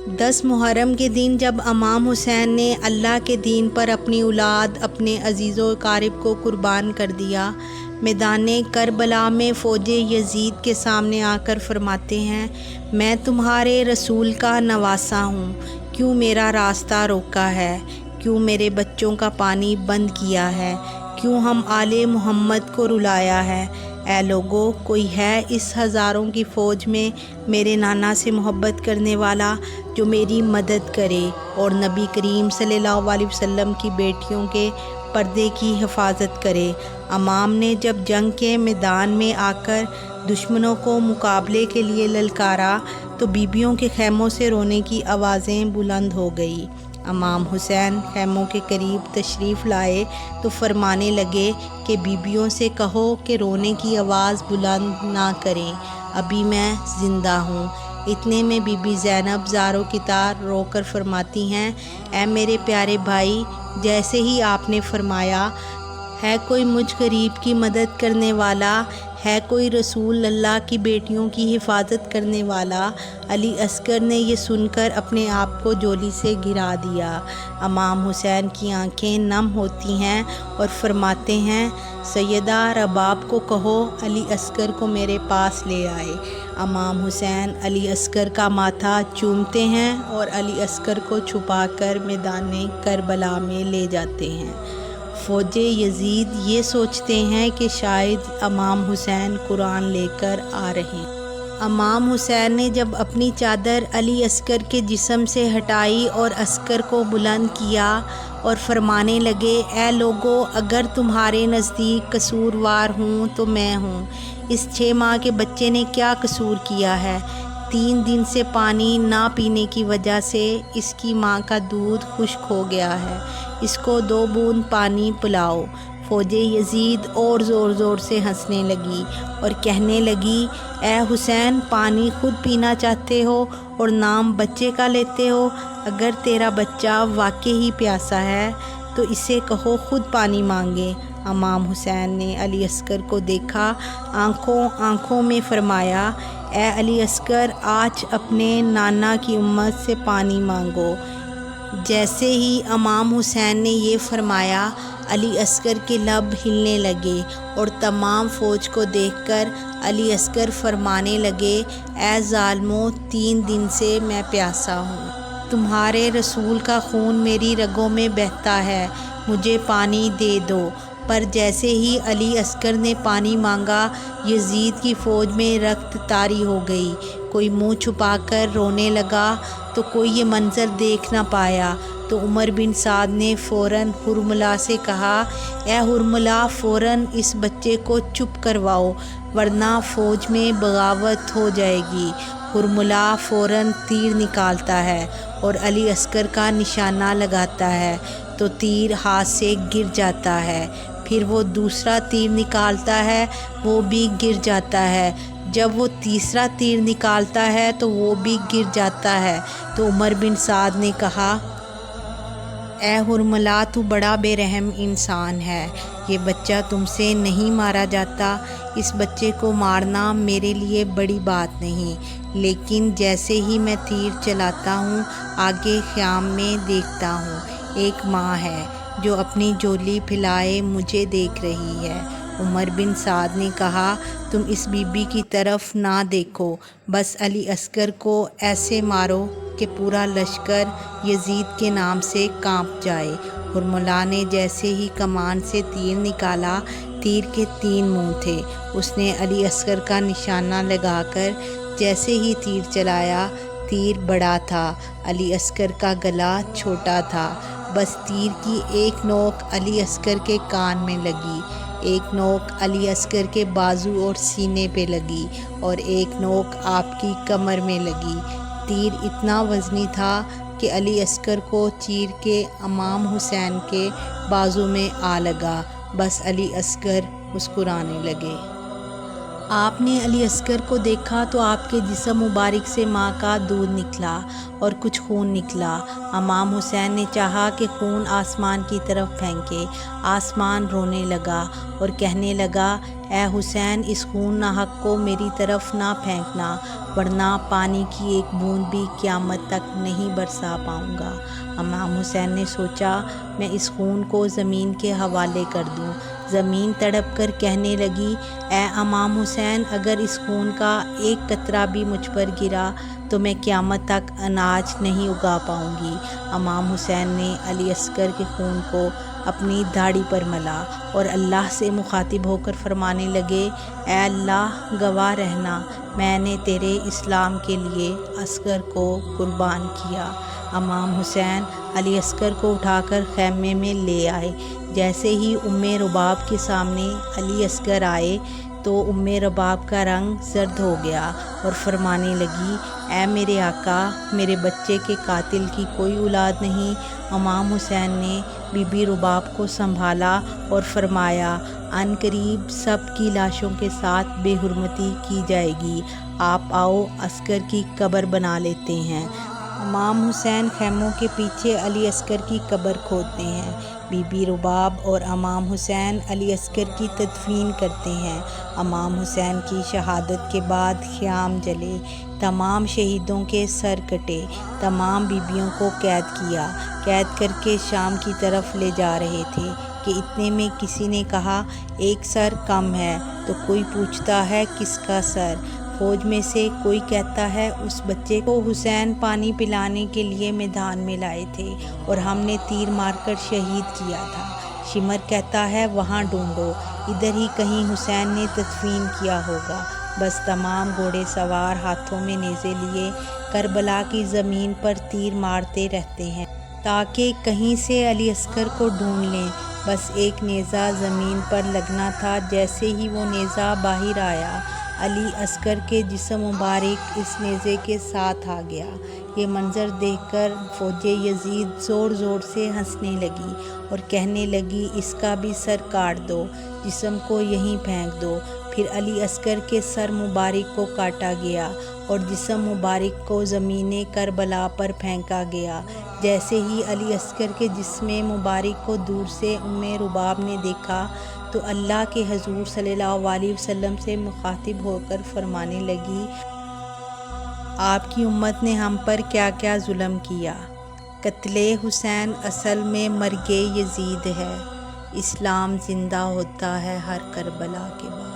10 محرم کے دن جب امام حسین نے اللہ کے دین پر اپنی اولاد اپنے عزیز و اقارب کو قربان کر دیا، میدان کربلا میں فوج یزید کے سامنے آ کر فرماتے ہیں، میں تمہارے رسول کا نواسا ہوں، کیوں میرا راستہ روکا ہے، کیوں میرے بچوں کا پانی بند کیا ہے، کیوں ہم آل محمد کو رلایا ہے؟ اے لوگو، کوئی ہے اس ہزاروں کی فوج میں میرے نانا سے محبت کرنے والا جو میری مدد کرے اور نبی کریم صلی اللہ علیہ وسلم کی بیٹیوں کے پردے کی حفاظت کرے؟ امام نے جب جنگ کے میدان میں آ کر دشمنوں کو مقابلے کے لیے للکارا تو بیبیوں کے خیموں سے رونے کی آوازیں بلند ہو گئی۔ امام حسین خیموں کے قریب تشریف لائے تو فرمانے لگے کہ بیبیوں سے کہو کہ رونے کی آواز بلند نہ کریں، ابھی میں زندہ ہوں۔ اتنے میں بی بی زینب زاروں کی طرح رو کر فرماتی ہیں، اے میرے پیارے بھائی، جیسے ہی آپ نے فرمایا ہے کوئی مجھ غریب کی مدد کرنے والا، ہے کوئی رسول اللہ کی بیٹیوں کی حفاظت کرنے والا، علی اصغر نے یہ سن کر اپنے آپ کو جولی سے گرا دیا۔ امام حسین کی آنکھیں نم ہوتی ہیں اور فرماتے ہیں، سیدہ رباب کو کہو علی اصغر کو میرے پاس لے آئے۔ امام حسین علی اصغر کا ماتھا چومتے ہیں اور علی اصغر کو چھپا کر میدان کربلا میں لے جاتے ہیں۔ فوج یزید یہ سوچتے ہیں کہ شاید امام حسین قرآن لے کر آ رہے ہیں۔ امام حسین نے جب اپنی چادر علی اصغر کے جسم سے ہٹائی اور اصغر کو بلند کیا اور فرمانے لگے، اے لوگو، اگر تمہارے نزدیک قصوروار ہوں تو میں ہوں۔ اس 6 ماہ کے بچے نے کیا قصور کیا ہے؟ 3 دن سے پانی نہ پینے کی وجہ سے اس کی ماں کا دودھ خشک ہو گیا ہے، اس کو 2 بوند پانی پلاؤ۔ فوج یزید اور زور زور سے ہنسنے لگی اور کہنے لگی، اے حسین، پانی خود پینا چاہتے ہو اور نام بچے کا لیتے ہو؟ اگر تیرا بچہ واقعی ہی پیاسا ہے تو اسے کہو خود پانی مانگے۔ امام حسین نے علی اصغر کو دیکھا، آنکھوں میں فرمایا، اے علی اصغر، آج اپنے نانا کی امت سے پانی مانگو۔ جیسے ہی امام حسین نے یہ فرمایا، علی اصغر کے لب ہلنے لگے اور تمام فوج کو دیکھ کر علی اصغر فرمانے لگے، اے ظالمو، 3 دن سے میں پیاسا ہوں، تمہارے رسول کا خون میری رگوں میں بہتا ہے، مجھے پانی دے دو۔ پر جیسے ہی علی اصغر نے پانی مانگا، یزید کی فوج میں رخت طاری ہو گئی، کوئی منہ چھپا کر رونے لگا تو کوئی یہ منظر دیکھ نہ پایا تو عمر بن سعد نے فوراً حرملہ سے کہا، اے حرملہ، فوراً اس بچے کو چپ کرواؤ ورنہ فوج میں بغاوت ہو جائے گی۔ حرملہ فوراً تیر نکالتا ہے اور علی اصغر کا نشانہ لگاتا ہے تو تیر ہاتھ سے گر جاتا ہے، پھر وہ دوسرا تیر نکالتا ہے، وہ بھی گر جاتا ہے، جب وہ تیسرا تیر نکالتا ہے تو وہ بھی گر جاتا ہے تو عمر بن سعد نے کہا، اے حرملہ، تو بڑا بے رحم انسان ہے، یہ بچہ تم سے نہیں مارا جاتا، اس بچے کو مارنا میرے لیے بڑی بات نہیں، لیکن جیسے ہی میں تیر چلاتا ہوں آگے خیام میں دیکھتا ہوں ایک ماں ہے جو اپنی جولی پھیلائے مجھے دیکھ رہی ہے۔ عمر بن سعد نے کہا، تم اس بی بی کی طرف نہ دیکھو، بس علی اصغر کو ایسے مارو کہ پورا لشکر یزید کے نام سے کانپ جائے۔ حرملہ نے جیسے ہی کمان سے تیر نکالا، تیر کے 3 منہ تھے، اس نے علی اصغر کا نشانہ لگا کر جیسے ہی تیر چلایا، تیر بڑا تھا، علی اصغر کا گلا چھوٹا تھا، بس تیر کی ایک نوک علی اصغر کے کان میں لگی، ایک نوک علی اصغر کے بازو اور سینے پہ لگی اور ایک نوک آپ کی کمر میں لگی۔ تیر اتنا وزنی تھا کہ علی اصغر کو چیر کے امام حسین کے بازو میں آ لگا، بس علی اصغر مسکرانے لگے۔ آپ نے علی اصغر کو دیکھا تو آپ کے جسم مبارک سے ماں کا دودھ نکلا اور کچھ خون نکلا۔ امام حسین نے چاہا کہ خون آسمان کی طرف پھینکے، آسمان رونے لگا اور کہنے لگا اے حسین اس خون ناحق کو میری طرف نہ پھینکنا ورنہ پانی کی ایک بوند بھی قیامت تک نہیں برسا پاؤں گا۔ امام حسین نے سوچا میں اس خون کو زمین کے حوالے کر دوں۔ زمین تڑپ کر کہنے لگی اے امام حسین اگر اس خون کا ایک قطرہ بھی مجھ پر گرا تو میں قیامت تک اناج نہیں اگا پاؤں گی۔ امام حسین نے علی اصغر کے خون کو اپنی داڑھی پر ملا اور اللہ سے مخاطب ہو کر فرمانے لگے اے اللہ گواہ رہنا میں نے تیرے اسلام کے لیے اصغر کو قربان کیا۔ امام حسین علی اصغر کو اٹھا کر خیمے میں لے آئے۔ جیسے ہی رباب کے سامنے علی اصغر آئے تو رباب کا رنگ زرد ہو گیا اور فرمانے لگی اے میرے آقا میرے بچے کے قاتل کی کوئی اولاد نہیں۔ امام حسین نے بی بی رباب کو سنبھالا اور فرمایا ان قریب سب کی لاشوں کے ساتھ بے حرمتی کی جائے گی، آپ آؤ اصغر کی قبر بنا لیتے ہیں۔ امام حسین خیموں کے پیچھے علی اصغر کی قبر کھودتے ہیں۔ بی بی رباب اور امام حسین علی اصغر کی تدفین کرتے ہیں۔ امام حسین کی شہادت کے بعد خیام جلے، تمام شہیدوں کے سر کٹے، تمام بیبیوں کو قید کر کے شام کی طرف لے جا رہے تھے کہ اتنے میں کسی نے کہا ایک سر کم ہے تو کوئی پوچھتا ہے کس کا سر؟ فوج میں سے کوئی کہتا ہے اس بچے کو حسین پانی پلانے کے لیے میدان میں لائے تھے اور ہم نے تیر مار کر شہید کیا تھا۔ شمر کہتا ہے وہاں ڈھونڈو، ادھر ہی کہیں حسین نے تدفین کیا ہوگا۔ بس تمام گھوڑے سوار ہاتھوں میں نیزے لیے کربلا کی زمین پر تیر مارتے رہتے ہیں تاکہ کہیں سے علی اصغر کو ڈھونڈ لیں۔ بس ایک نیزہ زمین پر لگنا تھا، جیسے ہی وہ نیزہ باہر آیا علی اصغر کے جسم مبارک اس نیزے کے ساتھ آ گیا۔ یہ منظر دیکھ کر فوج یزید زور زور سے ہنسنے لگی اور کہنے لگی اس کا بھی سر کاٹ دو، جسم کو یہیں پھینک دو۔ پھر علی اصغر کے سر مبارک کو کاٹا گیا اور جسم مبارک کو زمین کربلا پر پھینکا گیا۔ جیسے ہی علی اصغر کے جسم مبارک کو دور سے رباب نے دیکھا تو اللہ کے حضور صلی اللہ علیہ وسلم سے مخاطب ہو کر فرمانے لگی آپ کی امت نے ہم پر کیا کیا ظلم کیا۔ قتل حسین اصل میں مرگ یزید ہے، اسلام زندہ ہوتا ہے ہر کربلا کے بعد۔